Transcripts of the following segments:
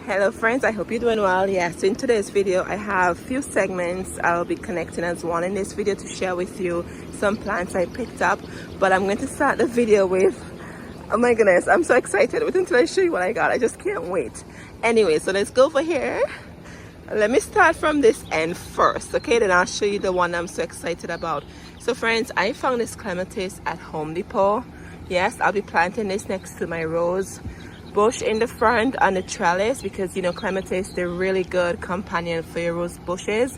Hello friends, I hope you're doing well. Yes, so in today's video I have a few segments I'll be connecting as one in this video to share with you some plants I picked up. But I'm going to start the video with, oh my goodness, I'm so excited. Wait until I show you what I got. I just can't wait. Anyway, so let's go for here. Let me start from this end first, okay? Then I'll show you the one I'm so excited about. So friends, I found this clematis at Home Depot. Yes, I'll be planting this next to my rose bush in the front on the trellis because, you know, clematis, they're really good companion for your rose bushes.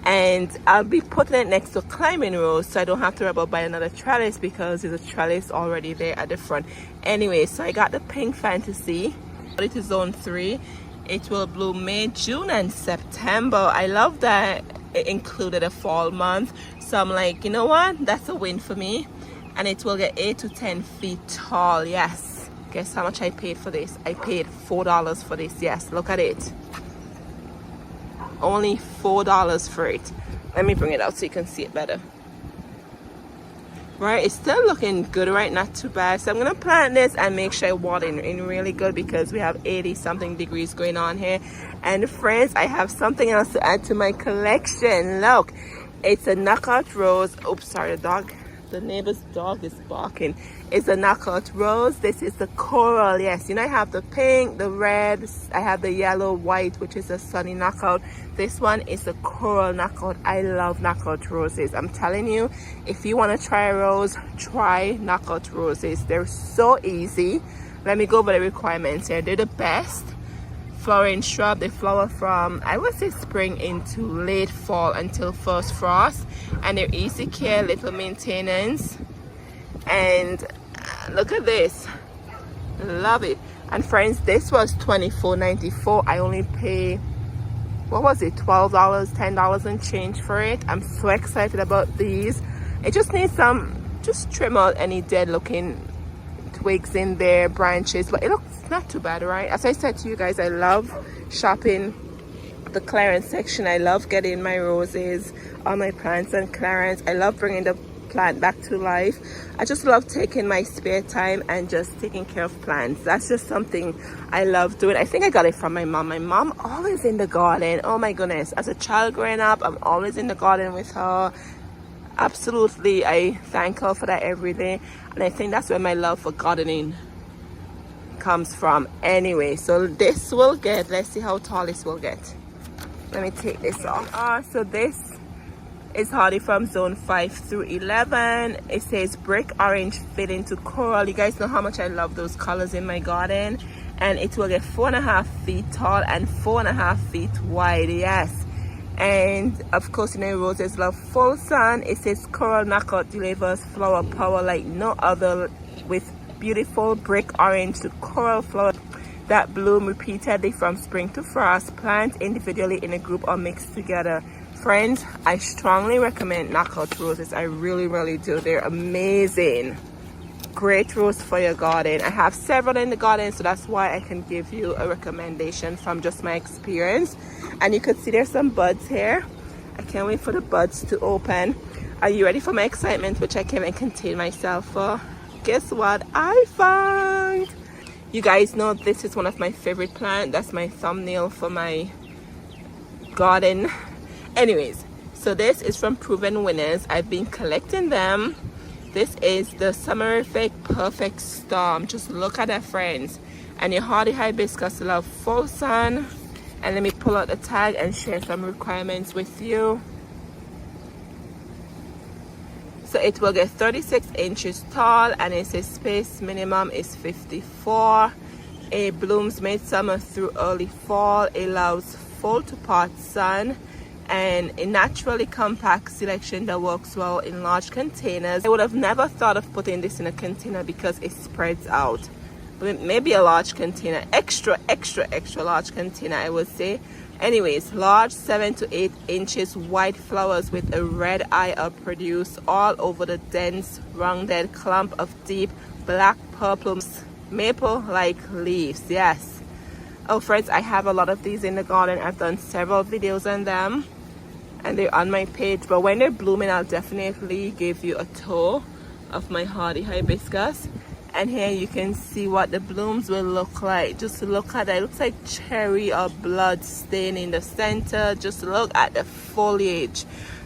And I'll be putting it next to climbing rose so I don't have to worry about buying another trellis because there's a trellis already there at the front. Anyway, so I got the pink fantasy. It is zone 3. It will bloom May, June and September. I love that it included a fall month, so I'm like, you know what, that's a win for me. And it will get 8 to 10 feet tall. Yes, guess how much I paid for this? I paid $4 for this. Yes, look at it, only $4 for it. Let me bring it out so you can see it better. Right, it's still looking good, right? Not too bad. So I'm gonna plant this and make sure I water in really good because we have 80 something degrees going on here. And friends, I have something else to add to my collection. Look, it's a knockout rose. Oops, sorry, the neighbor's dog is barking. It's a knockout rose. This is the coral. Yes, you know, I have the pink, the red, I have the yellow, white, which is a sunny knockout. This one is the coral knockout. I love knockout roses. I'm telling you, if you want to try a rose, try knockout roses. They're so easy. Let me go over the requirements here. They're the best flowering shrub. They flower from, I would say, spring into late fall until first frost, and they're easy care, little maintenance. And look at this, love it. And friends, this was $24.94. I only pay, what was it, $12, $10 and change for it. I'm so excited about these. It just needs some, just trim out any dead looking twigs in there, branches, but it looks not too bad, right? As I said to you guys, I love shopping the clearance section. I love getting my roses, all my plants on clearance. I love bringing the plant back to life. I just love taking my spare time and just taking care of plants. That's just something I love doing. I think I got it from my mom. My mom always in the garden. Oh my goodness, as a child growing up, I'm always in the garden with her. Absolutely, I thank her for that every day. And I think that's where my love for gardening comes from. Anyway, so this will get, let's see how tall this will get. Let me take this off. So this is hardy from zone 5 through 11. It says brick orange fit into coral. You guys know how much I love those colors in my garden. And it will get 4.5 feet tall and 4.5 feet wide. Yes. And of course, you know, roses love full sun. It says coral knockout delivers flower power like no other, with beautiful brick orange to coral flowers that bloom repeatedly from spring to frost. Plant individually, in a group, or mixed together. Friends, I strongly recommend knockout roses. I really do. They're amazing. Great rose for your garden. I have several in the garden, so that's why I can give you a recommendation from just my experience. And you could see there's some buds here. I can't wait for the buds to open. Are you ready for my excitement, which I can't even contain myself for? Guess what I found? You guys know this is one of my favorite plants. That's my thumbnail for my garden. Anyways, so this is from Proven Winners. I've been collecting them. This is the Summerific Perfect Storm. Just look at that, friends. And your hardy hibiscus love full sun. And let me pull out the tag and share some requirements with you. So it will get 36 inches tall, and it says space minimum is 54. It blooms mid-summer through early fall. It allows full to part sun, and a naturally compact selection that works well in large containers. I would have never thought of putting this in a container because it spreads out. Maybe a large container, extra large container, I would say. Anyways, large 7 to 8 inches white flowers with a red eye are produced all over the dense rounded clump of deep black purple maple like leaves. Yes. Oh friends, I have a lot of these in the garden. I've done several videos on them and they're on my page, but when they're blooming, I'll definitely give you a tour of my hardy hibiscus. And here you can see what the blooms will look like. Just look at that. It looks like cherry or blood stain in the center. Just look at the foliage.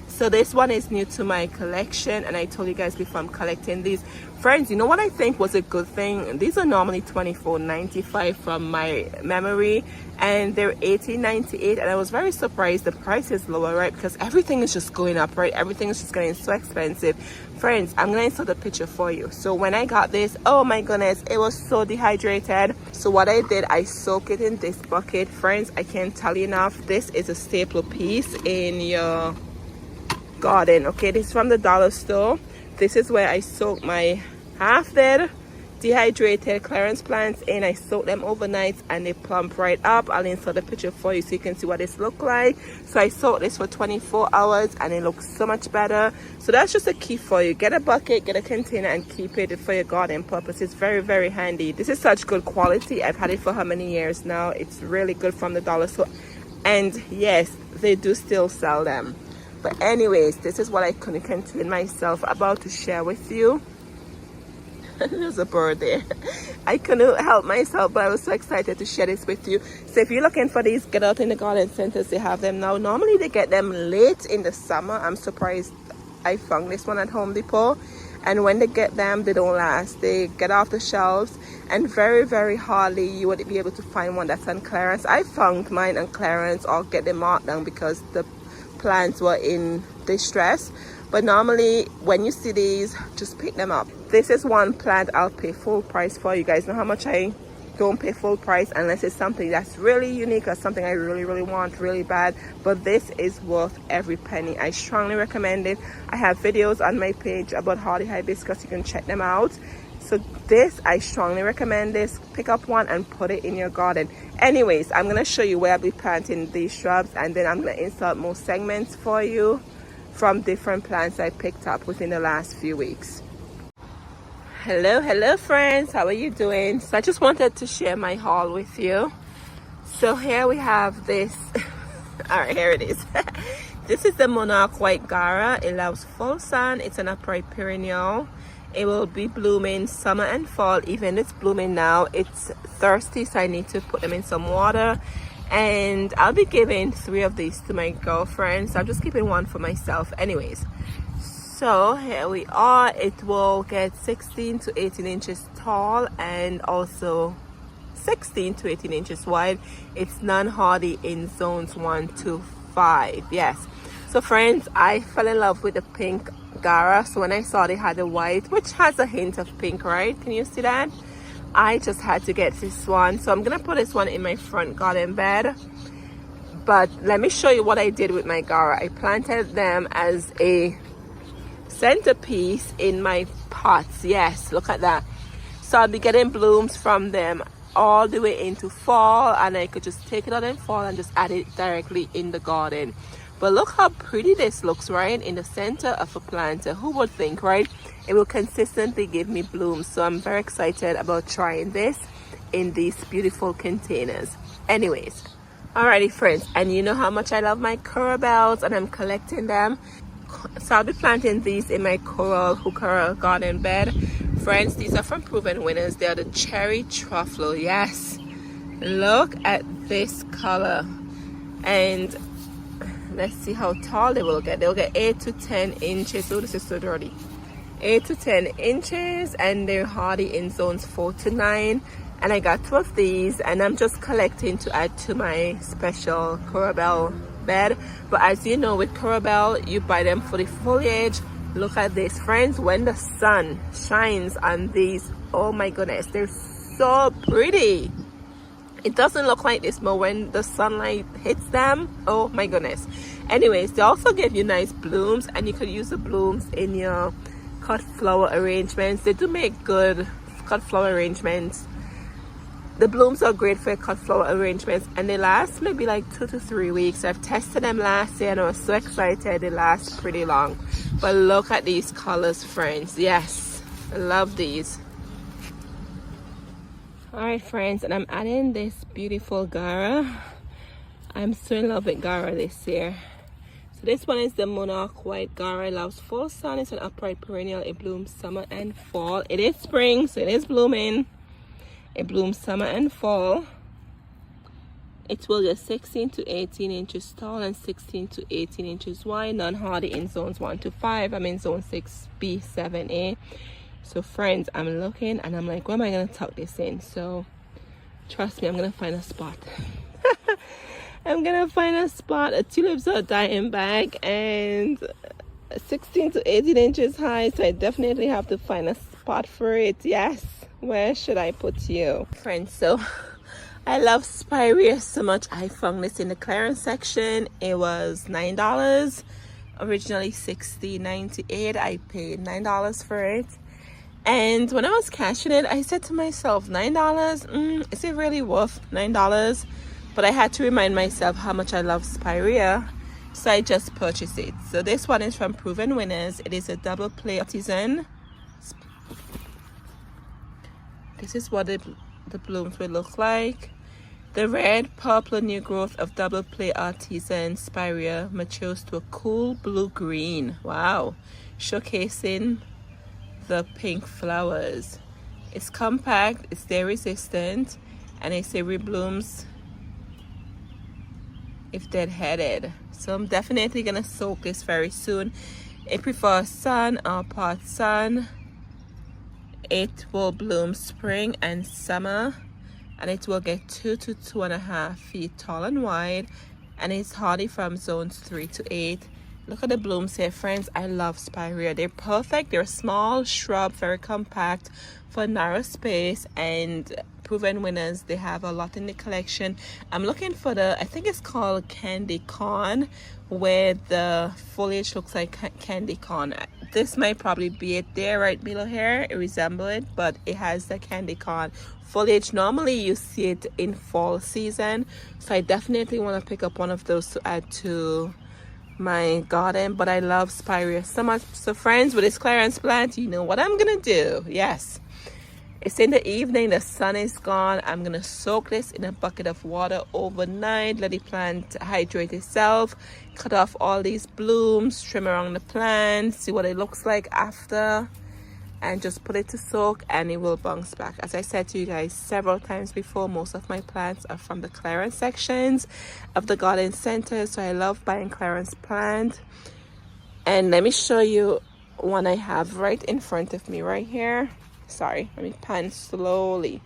So this one is new to my collection, and I told you guys before, I'm collecting these. Friends, you know what I think was a good thing? These are normally $24.95 from my memory, and they're $18.98, and I was very surprised the price is lower, right? Because everything is just going up, right? Everything is just getting so expensive. Friends, I'm gonna insert a picture for you. So when I got this, oh my goodness, it was so dehydrated. So what I did, I soak it in this bucket. Friends, I can't tell you enough, this is a staple piece in your garden. Okay, this is from the dollar store. This is where I soak my half dead dehydrated clearance plants in. I soak them overnight and they plump right up. I'll insert a picture for you so you can see what this look like. So I soak this for 24 hours and it looks so much better. So that's just a key for you. Get a bucket, get a container, and keep it for your garden purpose. It's very, very handy. This is such good quality. I've had it for how many years now? It's really good from the dollar store. And yes, they do still sell them. But anyways, this is what I couldn't contain myself about to share with you. There's a bird there. I couldn't help myself, but I was so excited to share this with you. So if you're looking for these, get out in the garden centers. They have them now. Normally they get them late in the summer. I'm surprised I found this one at Home Depot. And when they get them, they don't last. They get off the shelves, and very, very hardly you would be able to find one that's on clearance. I found mine on clearance or get them marked down because the plants were in distress. But normally when you see these, just pick them up. This is one plant I'll pay full price for. You guys know how much I don't pay full price unless it's something that's really unique or something I really, really want really bad. But this is worth every penny. I strongly recommend it. I have videos on my page about hardy hibiscus. You can check them out. So this, I strongly recommend this. Pick up one and put it in your garden. Anyways, I'm going to show you where I'll be planting these shrubs, and then I'm going to insert more segments for you from different plants I picked up within the last few weeks. Hello friends, how are you doing? So I just wanted to share my haul with you. So here we have this. All right, here it is. This is the Monarch White Gara. It loves full sun. It's an upright perennial. It will be blooming summer and fall. Even it's blooming now. It's thirsty, so I need to put them in some water. And I'll be giving 3 of these to my girlfriends. So I'm just keeping one for myself. Anyways, so here we are. It will get 16 to 18 inches tall and also 16 to 18 inches wide. It's non-hardy in zones 1 to 5. Yes. So friends, I fell in love with the pink Gara. So when I saw they had the white, which has a hint of pink, right? Can you see that? I just had to get this one. So I'm gonna put this one in my front garden bed. But let me show you what I did with my Gara. I planted them as a centerpiece in my pots. Yes, look at that. So I'll be getting blooms from them all the way into fall, and I could just take it out in fall and just add it directly in the garden. But look how pretty this looks, right? In the center of a planter. Who would think, right? It will consistently give me blooms. So I'm very excited about trying this in these beautiful containers. Anyways, alrighty friends, and you know how much I love my corals, and I'm collecting them. So I'll be planting these in my coral heuchera garden bed. Friends, these are from Proven Winners. They are the cherry truffle. Yes, look at this color. And let's see how tall they will get. They'll get 8 to 10 inches. Oh, this is so dirty. 8 to 10 inches, and they're hardy in zones 4 to 9. And I got 2 of these, and I'm just collecting to add to my special Corabelle bed. But as you know, with Corabelle, you buy them for the foliage. Look at this, friends. When the sun shines on these, oh my goodness, they're so pretty. It doesn't look like this, but when the sunlight hits them, oh my goodness. Anyways, they also give you nice blooms, and you could use the blooms in your cut flower arrangements. They do make good cut flower arrangements. The blooms are great for cut flower arrangements, and they last maybe like 2 to 3 weeks. I've tested them last year and I was so excited. They last pretty long. But look at these colors, friends. Yes, I love these. Alright friends, and I'm adding this beautiful Gara. I'm so in love with Gara this year. So this one is the Monarch White Gara. Loves full sun. It's an upright perennial. It blooms summer and fall. It is spring, so it is blooming. It blooms summer and fall. It will get 16 to 18 inches tall and 16 to 18 inches wide. Non-hardy in zones 1 to 5. I'm in zone 6B, 7A. So friends, I'm looking and I'm like, where am I going to tuck this in? So trust me, I'm going to find a spot. I'm gonna find a spot. Tulips are dying back and 16 to 18 inches high, so I definitely have to find a spot for it. Yes, where should I put you, friends? So I love spirea so much. I found this in the clearance section. It was $9, originally $60.98. I paid $9 for it, and when I was cashing it, I said to myself, $9, is it really worth $9? But I had to remind myself how much I love spirea, so I just purchased it. So this one is from Proven Winners. It is a double play artisan. This is what the blooms will look like. The red purple new growth of double play artisan spirea matures to a cool blue green. Wow, showcasing the pink flowers. It's compact, it's day resistant, and it reblooms if dead-headed. So I'm definitely gonna soak this very soon. It prefers sun or part sun. It will bloom spring and summer, and it will get 2 to 2.5 feet tall and wide, and it's hardy from zones 3 to 8. Look at the blooms here, friends. I love spirea. They're perfect. They're a small shrub, very compact for a narrow space, and Proven Winners, they have a lot in the collection. I'm looking for the, I think it's called candy corn, where the foliage looks like candy corn. This might probably be it there right below here. It resembles it, but it has the candy corn foliage. Normally you see it in fall season, so I definitely want to pick up one of those to add to my garden. But I love spirea so much. So friends, with this clearance plant, you know what I'm gonna do. Yes, it's in the evening, the sun is gone. I'm gonna soak this in a bucket of water overnight, let the plant hydrate itself, cut off all these blooms, trim around the plant, see what it looks like after, and just put it to soak, and it will bounce back. As I said to you guys several times before, most of my plants are from the clearance sections of the garden center, so I love buying clearance plant. And let me show you one I have right in front of me right here. Sorry, let me pan slowly.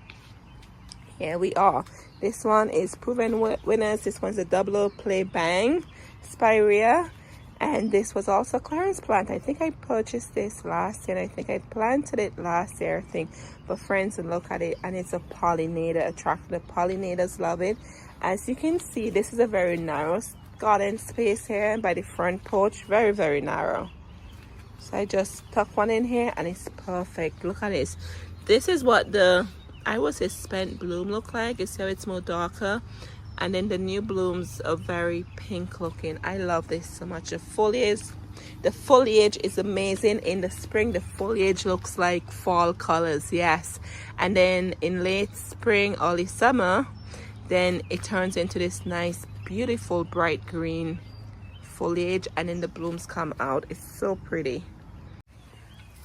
Here we are. This one is Proven Winners. This one's a double play bang spirea, and this was also a clearance plant. I think I purchased this last year, and I think I planted it last year, I think. But friends, look at it, and it's a pollinator attractor. The pollinators love it. As you can see, this is a very narrow garden space here by the front porch. Very, very narrow. So I just tuck one in here, and it's perfect. Look at this. This is what the, I would say, spent bloom look like. You see how it's more darker, and then the new blooms are very pink looking. I love this so much. The foliage is amazing. In the spring, the foliage looks like fall colors. Yes, and then in late spring, early summer, then it turns into this nice, beautiful, bright green foliage, and then the blooms come out. It's so pretty.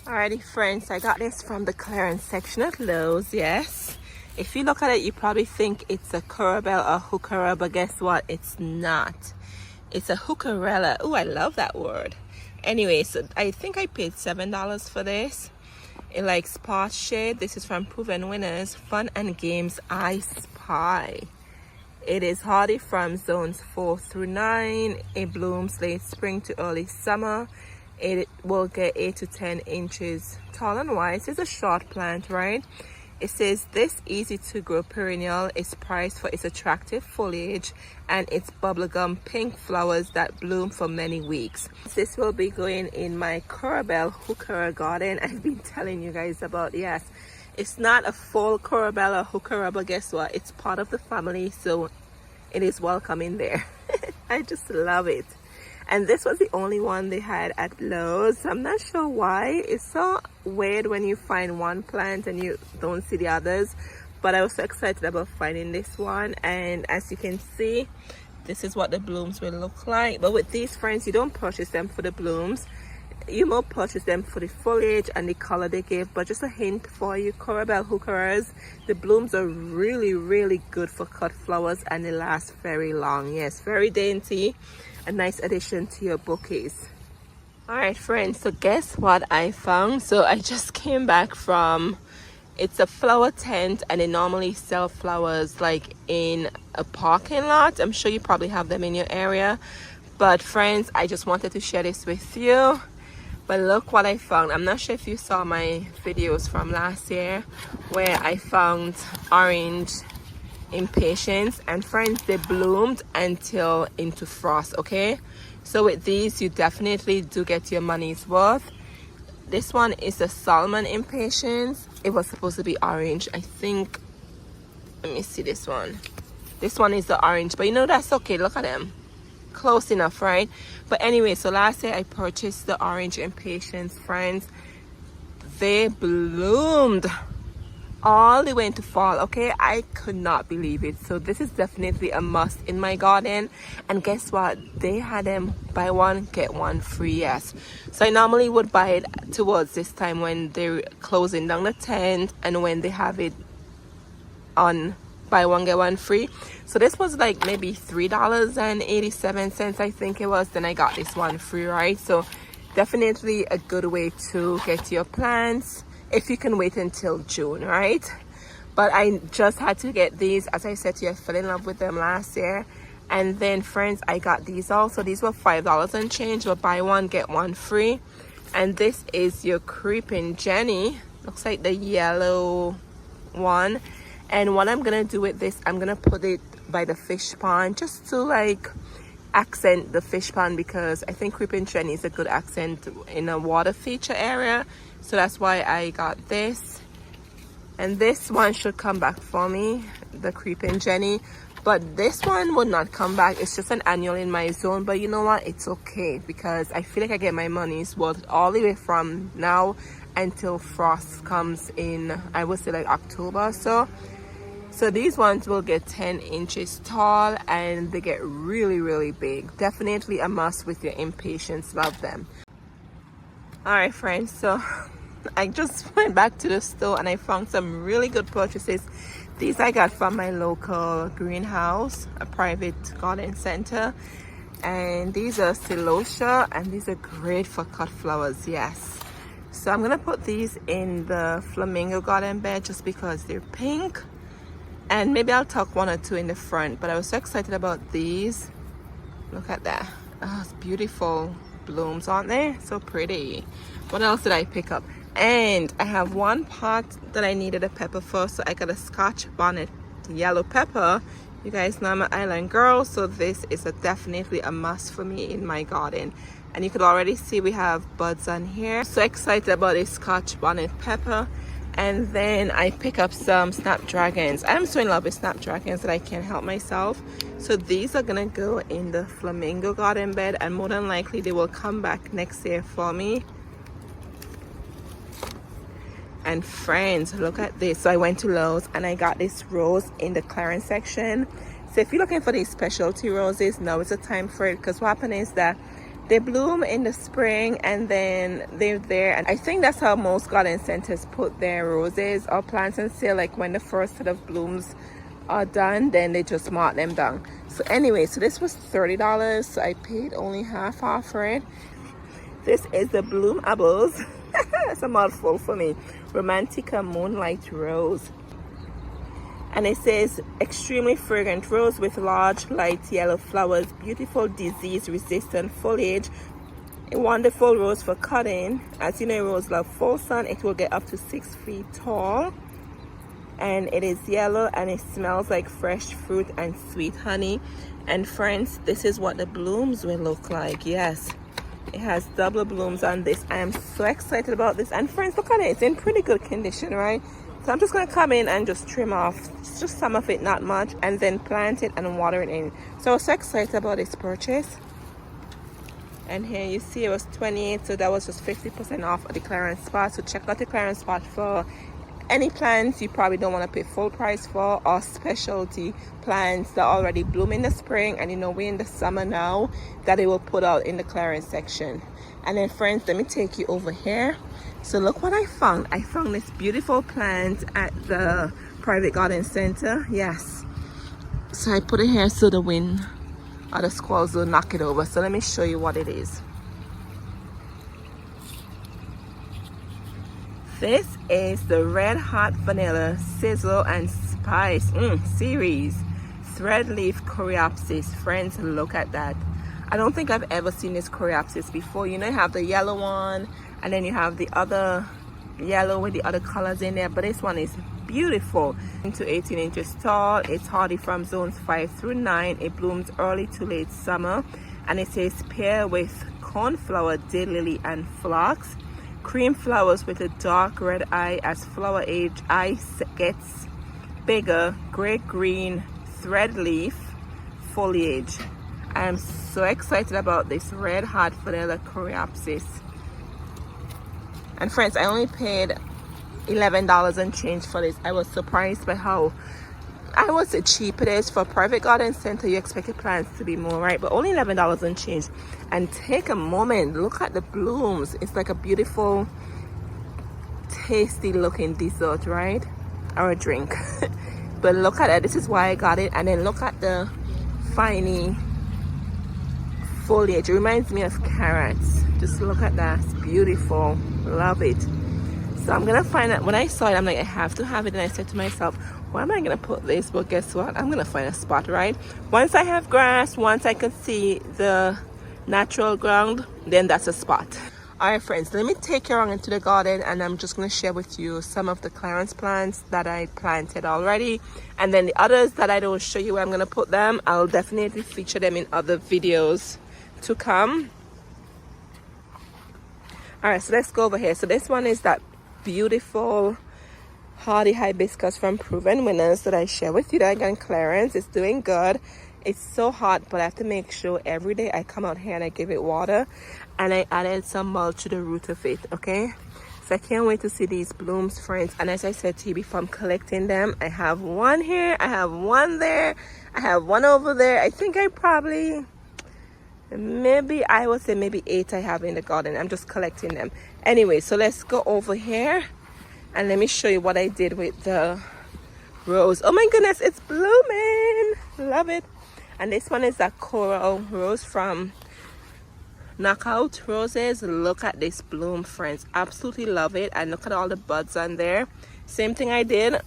Alrighty friends, I got this from the clearance section at Lowe's. Yes, if you look at it, you probably think it's a curabell or heuchera, but guess what? It's not. It's a heucherella. Oh, I love that word. Anyway, so I think I paid $7 for this. It likes pot shade. This is from Proven Winners Fun and Games Ice Pie. It is hardy from zones 4 through 9. It blooms late spring to early summer. It will get 8 to 10 inches tall and wide. It's a short plant, right? It says this easy to grow perennial is prized for its attractive foliage and its bubblegum pink flowers that bloom for many weeks. This will be going in my curabell heuchera garden I've been telling you guys about. Yes, it's not a full curabell or heuchera, but guess what? It's part of the family, so it is welcome in there. I just love it. And this was the only one they had at Lowe's. I'm not sure why. It's so weird when you find one plant and you don't see the others. But I was so excited about finding this one. And as you can see, this is what the blooms will look like. But with these, friends, you don't purchase them for the blooms. You will purchase them for the foliage and the color they give. But just a hint for you Corabelle hookerers, the blooms are really good for cut flowers, and they last very long. Yes, very dainty, a nice addition to your bouquets. All right, friends, so guess what I found? So I just came back from, it's a flower tent, and they normally sell flowers like in a parking lot. I'm sure you probably have them in your area, but friends, I just wanted to share this with you. But look what I found. I'm not sure if you saw my videos from last year where I found orange impatiens, and friends, they bloomed until into frost. Okay, so with these, you definitely do get your money's worth. This one is the salmon impatiens. It was supposed to be orange, I think. Let me see this one. This one is the orange, but you know, that's okay. Look at them, close enough, right? But anyway, so last year I purchased the orange impatiens, friends. They bloomed all the way into fall. Okay, I could not believe it. So this is definitely a must in my garden. And guess what, they had them buy one get one free. Yes, so I normally would buy it towards this time when they're closing down the tent and when they have it on buy one get one free. So this was like maybe $3.87, I think it was. Then I got this one free, right? So definitely a good way to get your plants if you can wait until June, right? But I just had to get these. As I said to you, I fell in love with them last year. And then, friends, I got these also. These were $5 and change, but buy one get one free. And this is your creeping Jenny. Looks like the yellow one. And what I'm gonna do with this, I'm gonna put it by the fish pond just to like accent the fish pond, because I think creeping Jenny is a good accent in a water feature area. So that's why I got this. And this one should come back for me, the creeping Jenny. But this one would not come back. It's just an annual in my zone. But you know what? It's okay, because I feel like I get my money's worth all the way from now until frost comes in, I would say like October or so. So these ones will get 10 inches tall, and they get really big. Definitely a must with your impatiens. Love them. All right, friends, so I just went back to the store and I found some really good purchases. These I got from my local greenhouse, a private garden center. And these are celosia, and these are great for cut flowers. Yes, so I'm gonna put these in the flamingo garden bed just because they're pink. And maybe I'll tuck one or two in the front. But I was so excited about these. Look at that. Oh, it's beautiful blooms, aren't they? So pretty. What else did I pick up? And I have one pot that I needed a pepper for. So I got a Scotch bonnet yellow pepper. You guys know I'm an island girl. So this is definitely a must for me in my garden. And you could already see we have buds on here. So excited about this Scotch bonnet pepper. And then I pick up some snapdragons. I'm so in love with snapdragons that I can't help myself. So these are gonna go in the flamingo garden bed, and more than likely they will come back next year for me. And friends, look at this. So I went to Lowe's and I got this rose in the clearance section. So if you're looking for these specialty roses, now is the time for it, because what happens is that they bloom in the spring and then they're there. And I think that's how most garden centers put their roses or plants on sale. Like when the first set of blooms are done, then they just mark them down. So anyway, so this was $30. So I paid only half off for it. This is the Bloom Apples. It's a mouthful for me. Romantica Moonlight Rose. And it says extremely fragrant rose with large light yellow flowers, beautiful disease resistant foliage, a wonderful rose for cutting. As you know, rose love full sun. It will get up to 6 feet tall, and it is yellow and it smells like fresh fruit and sweet honey. And friends, this is what the blooms will look like. Yes, it has double blooms on this. I am so excited about this. And friends, look at it, it's in pretty good condition, right? So I'm just going to come in and just trim off just some of it, not much, and then plant it and water it in. So I was so excited about this purchase. And here you see it was $28, so that was just 50% off at the clearance spot. So check out the clearance spot for any plants you probably don't want to pay full price for, or specialty plants that already bloom in the spring and you know we're in the summer now, that they will put out in the clearance section. And then friends, let me take you over here. So look what I found. I found this beautiful plant at the private garden center. Yes, so I put it here so the wind or the squalls will knock it over. So let me show you what it is. This is the Red Hot Vanilla Sizzle and Spice series thread leaf coreopsis. Friends, look at that. I don't think I've ever seen this coreopsis before. You know, you have the yellow one and then you have the other yellow with the other colors in there, but this one is beautiful. To 18 inches tall. It's hardy from zones 5 through 9. It blooms early to late summer, and it says pair with cornflower, daylily, and phlox. Cream flowers with a dark red eye. As flower age eye gets bigger. Gray green thread leaf foliage. I am so excited about this Red Hot Vanilla coreopsis. And friends, I only paid $11 and change for this. I was surprised by how cheap it is. For a private garden center, you expect your plants to be more, right? But only $11 and change. And take a moment, look at the blooms. It's like a beautiful, tasty looking dessert, right? Or a drink. But look at it. This is why I got it. And then look at the finey foliage. It reminds me of carrots. Just look at that. It's beautiful. Love it. So I'm gonna find out. When I saw it, I'm like, I have to have it. And I said to myself, where am I gonna put this? But guess what, I'm gonna find a spot, right? Once I have grass, once I can see the natural ground, then that's a spot. All right friends, let me take you around into the garden, and I'm just going to share with you some of the clearance plants that I planted already, and then the others that I don't show you where I'm going to put them, I'll definitely feature them in other videos to come. All right, so let's go over here. So this one is that beautiful hardy hibiscus from Proven Winners that I share with you that I got in clearance. It's doing good. It's so hot, but I have to make sure every day I come out here and I give it water, and I added some mulch to the root of it. Okay, so I can't wait to see these blooms, friends. And as I said to you before, I'm collecting them. I have one here, I have one there, I have one over there. I think I probably, I would say maybe 8 I have in the garden. I'm just collecting them anyway. So let's go over here and let me show you what I did with the rose. Oh my goodness, it's blooming. Love it. And this one is a coral rose from Knockout Roses. Look at this bloom, friends. Absolutely love it. And look at all the buds on there. Same thing I did.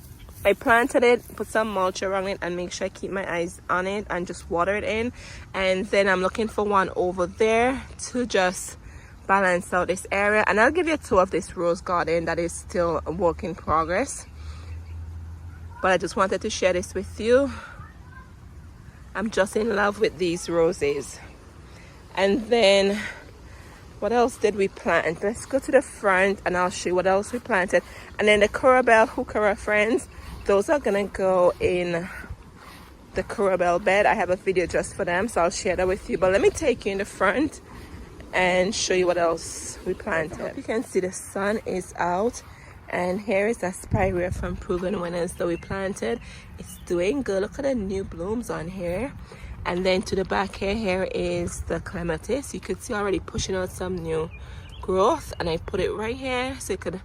I planted it, put some mulch around it, and make sure I keep my eyes on it and just water it in. And then I'm looking for one over there to just balance out this area. And I'll give you a tour of this rose garden that is still a work in progress. But I just wanted to share this with you. I'm just in love with these roses. And then what else did we plant? Let's go to the front and I'll show you what else we planted. And then the Corabelle heuchera, friends, those are gonna go in the Corabelle bed. I have a video just for them, so I'll share that with you. But let me take you in the front and show you what else we planted. I hope you can see the sun is out. And here is a spirea from Proven Winners that we planted. It's doing good. Look at the new blooms on here. And then to the back here is the clematis. You could see already pushing out some new growth. And I put it right here so it could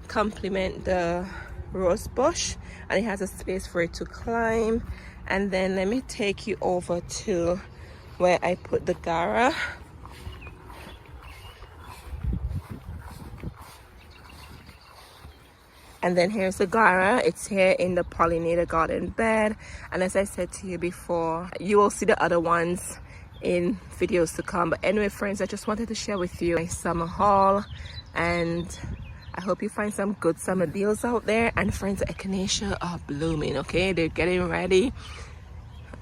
complement the rose bush. And it has a space for it to climb. And then let me take you over to where I put the Gara. And then here's the Gara. It's here in the pollinator garden bed. And as I said to you before, you will see the other ones in videos to come. But anyway, friends, I just wanted to share with you my summer haul. And I hope you find some good summer deals out there. And friends, the echinacea are blooming, okay? They're getting ready.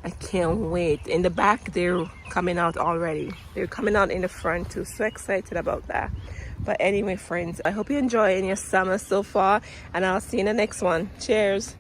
I can't wait. In the back, they're coming out already. They're coming out in the front too. So excited about that. But anyway, friends, I hope you're enjoying your summer so far, and I'll see you in the next one. Cheers.